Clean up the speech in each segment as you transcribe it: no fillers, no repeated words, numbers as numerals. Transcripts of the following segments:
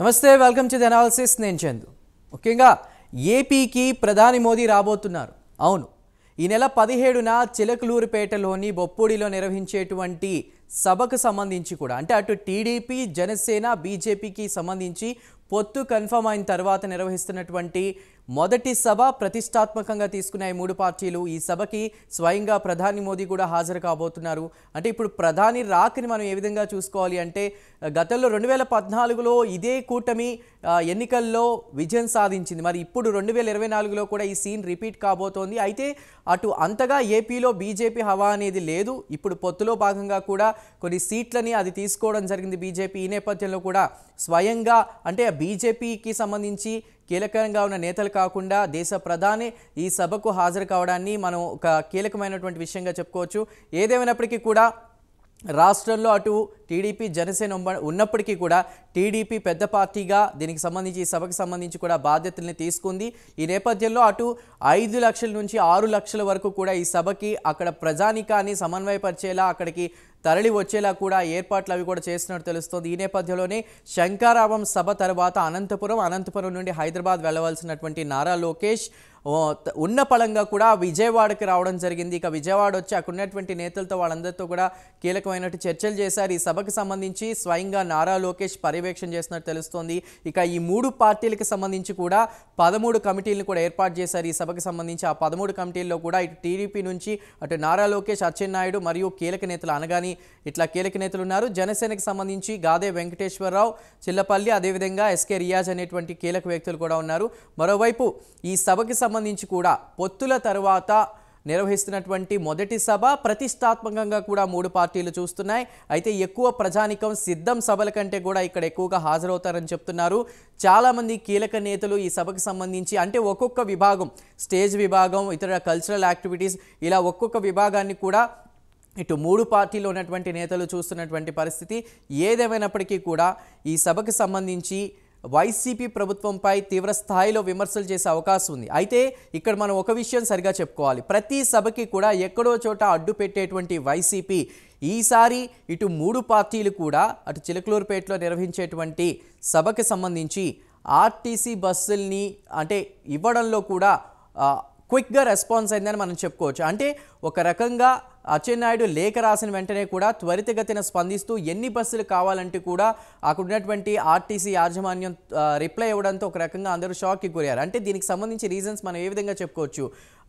నమస్తే, welcome to the analysis. నేను చందు. ముఖ్యంగా ఏపీకి ప్రధాని మోదీ రాబోతున్నారు. అవును, ఈ నెల 17న చిలకలూరిపేటలోని బొప్పూడిలో నిర్వహించేటువంటి సభకు సంబంధించి కూడా, అంటే అటు టీడీపీ, జనసేన, బీజేపీకి సంబంధించి పొత్తు కన్ఫర్మ్ అయిన తర్వాత నిర్వహిస్తున్నటువంటి మొదటి సభ, ప్రతిష్టాత్మకంగా తీసుకున్న ఈ మూడు పార్టీలు. ఈ సభకి స్వయంగా ప్రధాని మోదీ కూడా హాజరు కాబోతున్నారు. అంటే ఇప్పుడు ప్రధాని రాకని మనం ఏ విధంగా చూసుకోవాలి అంటే, గతంలో 2014లో ఇదే కూటమి ఎన్నికల్లో విజయం సాధించింది. మరి ఇప్పుడు 2024లో కూడా ఈ సీన్ రిపీట్ కాబోతోంది. అయితే అటు అంతగా ఏపీలో బీజేపీ హవా అనేది లేదు. ఇప్పుడు పొత్తులో భాగంగా కూడా కొన్ని సీట్లని అది తీసుకోవడం జరిగింది బీజేపీ. ఈ నేపథ్యంలో కూడా స్వయంగా అంటే బీజేపీకి సంబంధించి కీలకంగా ఉన్న నేతలు కాకుండా దేశ ప్రధాని ఈ సభకు హాజరు కావడాన్ని మనం ఒక కీలకమైనటువంటి విషయంగా చెప్పుకోవచ్చు. ఏదేమైనప్పటికీ కూడా రాష్ట్రంలో అటు టీడీపీ, జనసేన ఉన్నప్పటికీ కూడా టీడీపీ పెద్ద పార్టీగా దీనికి సంబంధించి, ఈ సభకు సంబంధించి కూడా బాధ్యతల్ని తీసుకుంది. ఈ నేపథ్యంలో అటు 5 లక్షల నుంచి 6 లక్షల వరకు కూడా ఈ సభకి అక్కడ ప్రజానికాన్ని సమన్వయపరిచేలా, అక్కడికి తరలి వచ్చేలా కూడా ఏర్పాట్లు అవి కూడా చేస్తున్నట్టు తెలుస్తోంది. ఈ నేపథ్యంలోనే శంఖారావం సభ తర్వాత అనంతపురం నుండి హైదరాబాద్ వెళ్ళవలసినటువంటి నారా లోకేష్ ఉన్న పళంగా కూడా విజయవాడకి రావడం జరిగింది. ఇక విజయవాడ వచ్చి అక్కడ ఉన్నటువంటి నేతలతో, వాళ్ళందరితో కూడా కీలకమైనట్టు చర్చలు చేశారు. ఈ సభకు సంబంధించి స్వయంగా నారా లోకేష్ పర్యవేక్షణ చేస్తున్నట్టు తెలుస్తోంది. ఇక ఈ మూడు పార్టీలకు సంబంధించి కూడా 13 కమిటీలను కూడా ఏర్పాటు చేశారు ఈ సభకు సంబంధించి. ఆ 13 కమిటీల్లో కూడా ఇటు టీడీపీ నుంచి అటు నారా లోకేష్, అచ్చెన్నాయుడు మరియు కీలక నేతలు అనగాని ఇట్లా కీలక నేతలు ఉన్నారు. జనసేనకు సంబంధించి గాదే వెంకటేశ్వరరావు, చిల్లపల్లి, అదేవిధంగా ఎస్కే రియాజ్ అనేటువంటి కీలక వ్యక్తులు కూడా ఉన్నారు. మరోవైపు ఈ సభకి సంబంధించి కూడా పొత్తుల తర్వాత నిర్వహిస్తున్నటువంటి మొదటి సభ ప్రతిష్టాత్మకంగా కూడా మూడు పార్టీలు చూస్తున్నాయి. అయితే ఎక్కువ ప్రజానికం సిద్ధం సభల కంటే కూడా ఇక్కడ ఎక్కువగా హాజరవుతారని చెప్తున్నారు చాలామంది కీలక నేతలు. ఈ సభకు సంబంధించి అంటే ఒక్కొక్క విభాగం, స్టేజ్ విభాగం, ఇతర కల్చరల్ యాక్టివిటీస్, ఇలా ఒక్కొక్క విభాగాన్ని కూడా ఇటు మూడు పార్టీలో ఉన్నటువంటి నేతలు చూస్తున్నటువంటి పరిస్థితి. ఏదేమైనప్పటికీ కూడా ఈ సభకు సంబంధించి వైసీపీ ప్రభుత్వంపై తీవ్ర స్థాయిలో విమర్శలు చేసే అవకాశం ఉంది. అయితే ఇక్కడ మనం ఒక విషయం సరిగా చెప్పుకోవాలి. ప్రతి సభకి కూడా ఎక్కడో చోట అడ్డు పెట్టేటువంటి వైసీపీ ఈసారి ఇటు మూడు పార్టీలు కూడా అటు చిలకలూరుపేటలో నిర్వహించేటువంటి సభకి సంబంధించి ఆర్టీసీ బస్సుల్ని అంటే ఇవ్వడంలో కూడా క్విక్గా రెస్పాన్స్ అయిందని మనం చెప్పుకోవచ్చు. అంటే ఒక రకంగా అచ్చెన్నాయుడు లేఖ రాసిన వెంటనే కూడా త్వరితగతిన స్పందిస్తూ ఎన్ని బస్సులు కావాలంటే కూడా అక్కడ ఉన్నటువంటి ఆర్టీసీ యాజమాన్యం రిప్లై ఇవ్వడంతో ఒక రకంగా అందరూ షాక్కి గురయ్యారు. అంటే దీనికి సంబంధించి రీజన్స్ మనం ఏ విధంగా చెప్పుకోవచ్చు,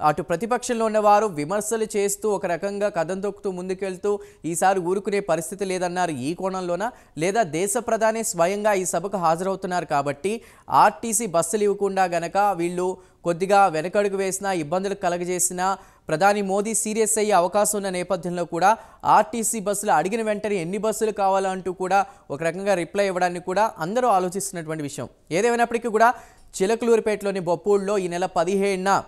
అటు ప్రతిపక్షంలో ఉన్నవారు విమర్శలు చేస్తూ ఒక రకంగా కథం తొక్కుతూ ముందుకెళ్తూ ఈసారి ఊరుకునే పరిస్థితి లేదన్నారు ఈ కోణంలోన, లేదా దేశ ప్రధాని స్వయంగా ఈ సభకు హాజరవుతున్నారు కాబట్టి ఆర్టీసీ బస్సులు ఇవ్వకుండా గనక వీళ్ళు కొద్దిగా వెనకడుగు వేసినా, ఇబ్బందులు కలగజేసినా ప్రధాని మోదీ సీరియస్ అయ్యే అవకాశం ఉన్న నేపథ్యంలో కూడా ఆర్టీసీ బస్సులు అడిగిన వెంటనే ఎన్ని బస్సులు కావాలంటూ కూడా ఒక రకంగా రిప్లై ఇవ్వడానికి కూడా అందరూ ఆలోచిస్తున్నటువంటి విషయం. ఏదేమైనప్పటికీ కూడా చిలకలూరిపేటలోని బొప్పూడిలో ఈ నెల 17న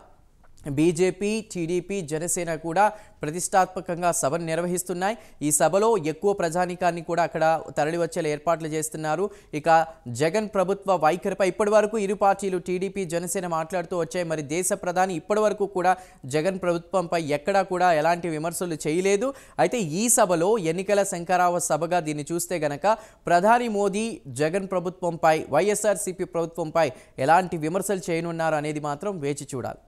బీజేపీ, టీడీపీ, జనసేన కూడా ప్రతిష్టాత్మకంగా సభను నిర్వహిస్తున్నాయి. ఈ సభలో ఎక్కువ ప్రజానికాన్ని కూడా అక్కడ తరలి వచ్చేలా ఏర్పాట్లు చేస్తున్నారు. ఇక జగన్ ప్రభుత్వ వైఖరిపై ఇప్పటి వరకు ఇరు పార్టీలు టీడీపీ, జనసేన మాట్లాడుతూ వచ్చాయి. మరి దేశ ప్రధాని ఇప్పటి వరకు కూడా జగన్ ప్రభుత్వంపై ఎక్కడా కూడా ఎలాంటి విమర్శలు చేయలేదు. అయితే ఈ సభలో ఎన్నికల శంఖారావ సభగా దీన్ని చూస్తే గనక ప్రధాని మోదీ జగన్ ప్రభుత్వంపై, వైఎస్ఆర్సీపీ ప్రభుత్వంపై ఎలాంటి విమర్శలు చేయనున్నారు అనేది మాత్రం వేచి చూడాలి.